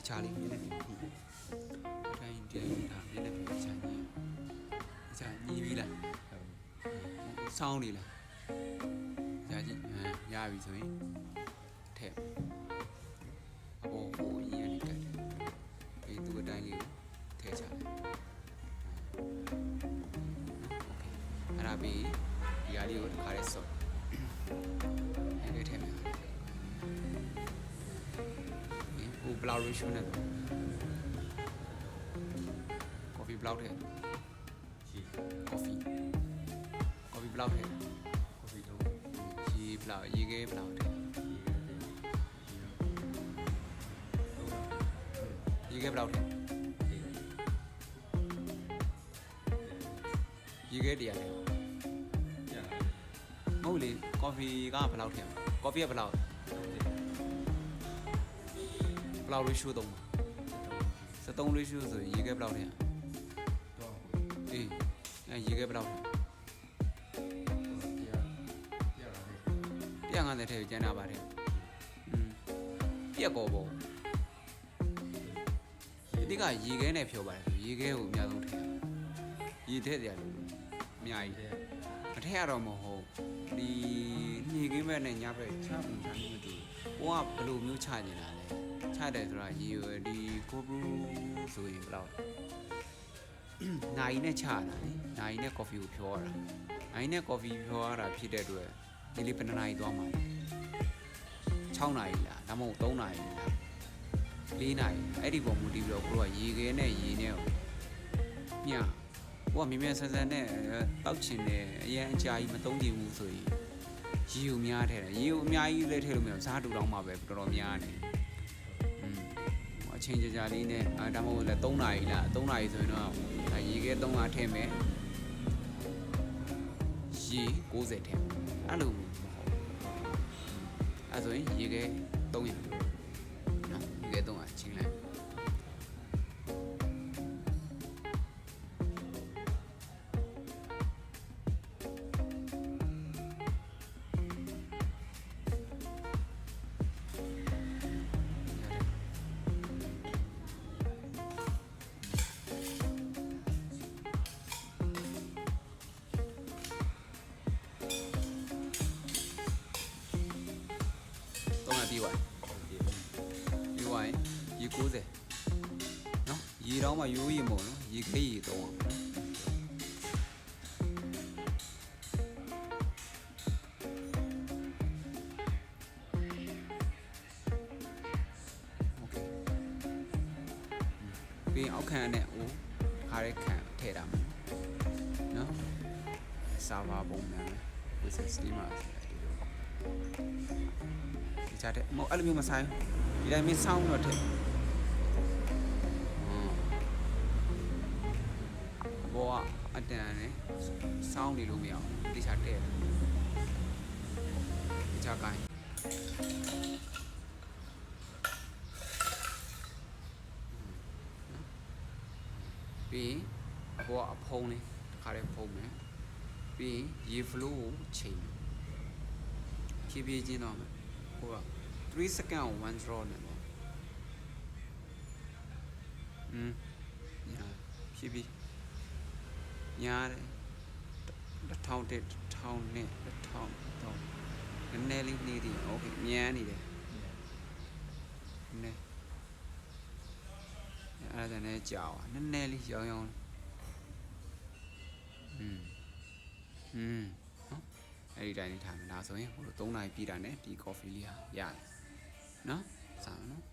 Charlie မြင်နေပြီအတိုင်းတိုင်းဒါမြင်နေပြီချာညီချာညီပြီလားစောင်းနေလားချာကြည့်ရပြီဆိုရင်ထည့်အပေါ်ကိုရင်းနေတယ်ပြီးသူ့အတိုင်းလေးကိုထည့်ချတယ်โอเคအဲ့ဒါပြီးဒီဟာလေးကိုတစ်ခါလေးစော့အဲ့ဒီထည့်မယ်ကိုဘလောက် ratio နဲ့ coffee ဘလောက်ထည့် coffee ဘလောက်ထည့် coffee တော့ ရေဘလောက်ရေခဲဘလောက်ထည့်ရေခဲဘလောက်ထည့်ရေခဲတရားထည့်မဟုတ်လေ coffee ကဘလောက်ထည့် coffee ကဘလောက် ဘလောက် ratio သုံးပါ73 ratio ဆိုရင်ရေခဲဘလောက်ထည့်အေးရေခဲဘလောက်ထည့်150ထည့်ကျန်တာပါတဲ့ပြက်ကောပေါ့ဒီကရေခဲနဲ့ဖြောပါတယ်ရေခဲကိုအများဆုံးထည့်ရေထည့်ကြတယ်အများကြီးမထည့်ရတော့မဟုတ်ဒီညှေခင်းဘက်နဲ့ညဘက်ချပုံချနေမတူဘောကဘယ်လိုမျိုးချနေတာလဲချတယ်ဆိုတာရေဒီကိုပူဆိုရင်ဘယ်လောက်နိုင်နဲ့ချတာလေနိုင်နဲ့ coffee ကိုဖြောရတာနိုင်နဲ့ coffee ဖြောရတာဖြစ်တဲ့အတွက်ဒီလေးဘယ်နှနာရီသွားမှာလဲ6နာရီလားဒါမှမဟုတ်3နာရီလား4နာရီအဲ့ဒီပုံမူတည်ပြီးတော့ကိုတို့ကရေခဲနဲ့ရေနဲ့ညကိုကမြင်မြန်ဆန်းဆန်းနဲ့တောက်ချင်တယ်အရင်အကြာကြီးမသုံးကြည့်ဘူးဆိုရင်ရေကိုများထည့်တယ်ရေကိုအများကြီးလည်းထည့်လို့မရဘူးစားတူတောင်းမှာပဲတော်တော်များနေအချင်းကြာလေးနဲ့ဒါမှမဟုတ်လည်း3နာရီလား3နာရီဆိုရင်တော့ရေခဲ3ထည့်မယ်ရေ60ထည့်အဲ့လိုအဲ့ဆိုရင်ရေခဲ300နော်ရေခဲ300ချင်းလိုက်ပြီးသွားရင်ရေ90နော်ရေတောင်းမှရိုးရေမဟုတ်နော်ရေခဲရေတော့โอเคပြီးအောက်ခံနဲ့အိုးခါရဲခံထည့်တာမယ်နော်ဆာဗာပုံများမယ် business steamer ကြတဲ့မဟုတ်အဲ့လိုမျိုးမဆိုင်ဒီတိုင်းမင်းဆောင်းတော့ထည့်ဘောကအတန်နဲ့ဆောင်းနေလို့မရအောင်တခြားတဲ့တခြားကိုင်းပြီးဘောအဖုံးလေးတစ်ခါတည်းဖုံးမယ်ပြီးရေ flow ကိုချိန်ဖြည်းဖြည်းချင်းတော့မယ်ဟိုက3 second 1 draw နဲ့ပေါ့ညာဖြည်းဖြည်းညာတယ်1000တက်1000နဲ့1000တော့နည်းနည်းလေးနေတယ်โอเคမြန်းနေတယ်နည်းအဲ့ဒါနဲ့ကြာပါနည်းနည်းလေးရောင်းရောင်းနော်အဲ့ဒီတိုင်းလေးထားမယ်ဒါဆိုရင်ဟို3နာရီပြည့်တာနဲ့ဒီ coffee လေးဟာရတယ်နော်စားမယ်နော်